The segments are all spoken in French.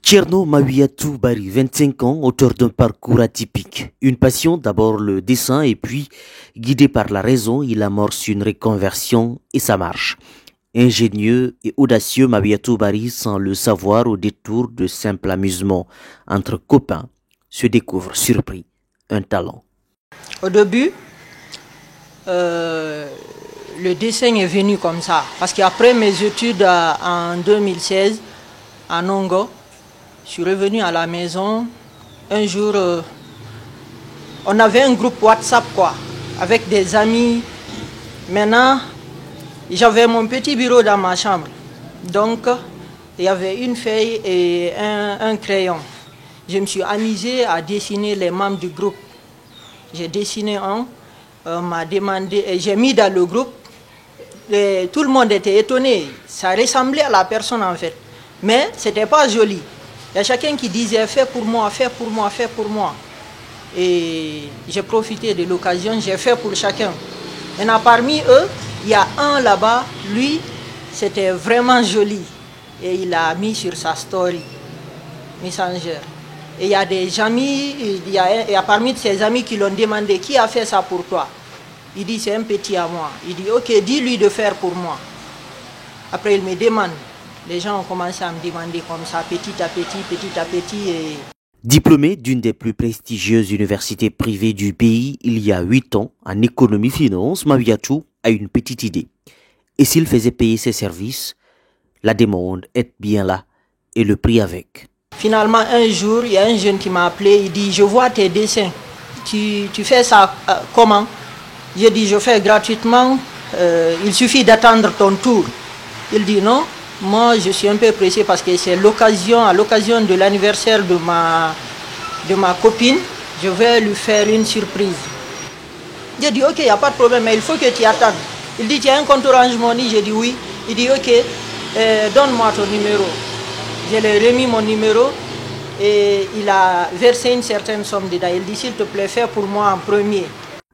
Tcherno Mawiatou Bari, 25 ans, auteur d'un parcours atypique. Une passion, d'abord le dessin et puis, guidé par la raison, il amorce une reconversion et ça marche. Ingénieux et audacieux, Mawiatou Bari, sans le savoir au détour de simple amusement entre copains, se découvre surpris un talent. Au début, le dessin est venu comme ça. Parce qu'après mes études en 2016, à Nongo, je suis revenu à la maison. Un jour, on avait un groupe WhatsApp, avec des amis. Maintenant, j'avais mon petit bureau dans ma chambre. Donc, il y avait une feuille et un crayon. Je me suis amusé à dessiner les membres du groupe. J'ai dessiné un, on m'a demandé, et j'ai mis dans le groupe. Et tout le monde était étonné. Ça ressemblait à la personne en fait. Mais ce n'était pas joli. Il y a chacun qui disait fais pour moi, fais pour moi, fais pour moi. Et j'ai profité de l'occasion, j'ai fait pour chacun. Maintenant, parmi eux, il y a un là-bas, lui, c'était vraiment joli. Et il a mis sur sa story, Messenger. Et il y a des amis, il y a parmi ses amis qui l'ont demandé qui a fait ça pour toi. Il dit c'est un petit à moi. Il dit ok, dis-lui de faire pour moi. Après il me demande. Les gens ont commencé à me demander comme ça, petit à petit. Et... Diplômé d'une des plus prestigieuses universités privées du pays il y a 8 ans en économie-finance, Mawiatou a une petite idée. Et s'il faisait payer ses services, la demande est bien là et le prix avec. Finalement, un jour, il y a un jeune qui m'a appelé, il dit, je vois tes dessins, tu fais ça comment? J'ai dit, je fais gratuitement, il suffit d'attendre ton tour. Il dit, non, moi je suis un peu pressé parce que c'est à l'occasion de l'anniversaire de ma copine, je vais lui faire une surprise. J'ai dit, ok, il n'y a pas de problème, mais il faut que tu attendes. Il dit, tu as un compte Orange Money? J'ai dit, oui. Il dit, ok, donne-moi ton numéro. Je lui ai remis mon numéro et il a versé une certaine somme dedans. Il dit, s'il te plaît, fais pour moi en premier.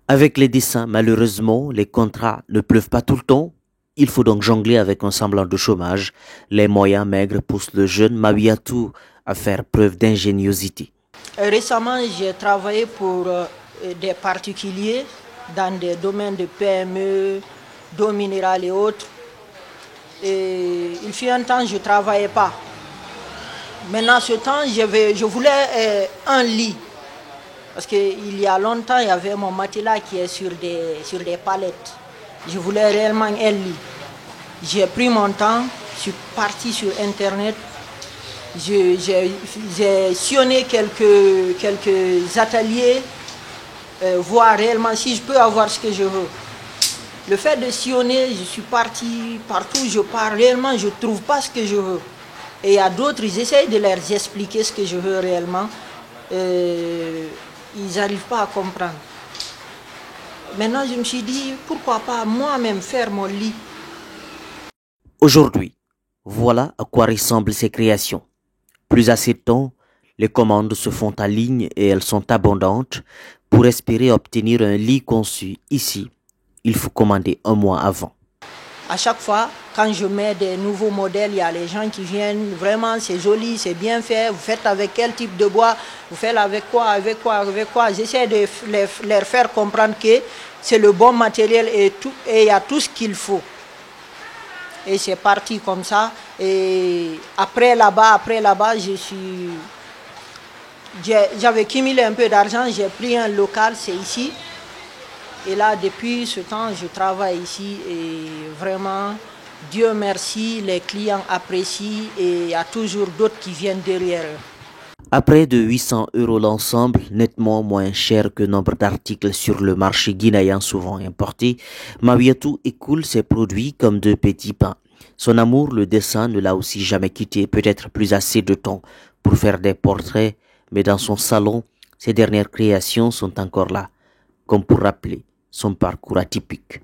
Avec les dessins, malheureusement, les contrats ne pleuvent pas tout le temps. Il faut donc jongler avec un semblant de chômage. Les moyens maigres poussent le jeune Mawiatou à faire preuve d'ingéniosité. Récemment, j'ai travaillé pour des particuliers dans des domaines de PME, d'eau minérale et autres. Et il fut un temps, je ne travaillais pas. Maintenant, ce temps, je voulais un lit. Parce qu'il y a longtemps, il y avait mon matelas qui est sur des palettes. Je voulais réellement un lit. J'ai pris mon temps, je suis parti sur Internet. J'ai sillonné quelques ateliers, voir réellement si je peux avoir ce que je veux. Le fait de sillonner, je suis parti partout, je pars réellement, je ne trouve pas ce que je veux. Et il y a d'autres, ils essayent de leur expliquer ce que je veux réellement. Ils n'arrivent pas à comprendre. Maintenant, je me suis dit, pourquoi pas moi-même faire mon lit? Aujourd'hui, voilà à quoi ressemblent ces créations. Plus assez de temps, les commandes se font en ligne et elles sont abondantes. Pour espérer obtenir un lit conçu ici, il faut commander un mois avant. À chaque fois, quand je mets des nouveaux modèles, il y a les gens qui viennent, vraiment c'est joli, c'est bien fait, vous faites avec quel type de bois, vous faites avec quoi. J'essaie de leur faire comprendre que c'est le bon matériel et il y a tout ce qu'il faut. Et c'est parti comme ça. Et après là-bas, j'avais cumulé un peu d'argent, j'ai pris un local, c'est ici. Et là, depuis ce temps, je travaille ici et vraiment, Dieu merci, les clients apprécient et il y a toujours d'autres qui viennent derrière eux. À près de 800 € l'ensemble, nettement moins cher que nombre d'articles sur le marché guinéen souvent importés, Mawiatou écoule ses produits comme de petits pains. Son amour, le dessin, ne l'a aussi jamais quitté, peut-être plus assez de temps pour faire des portraits, mais dans son salon, ses dernières créations sont encore là, comme pour rappeler son parcours atypique.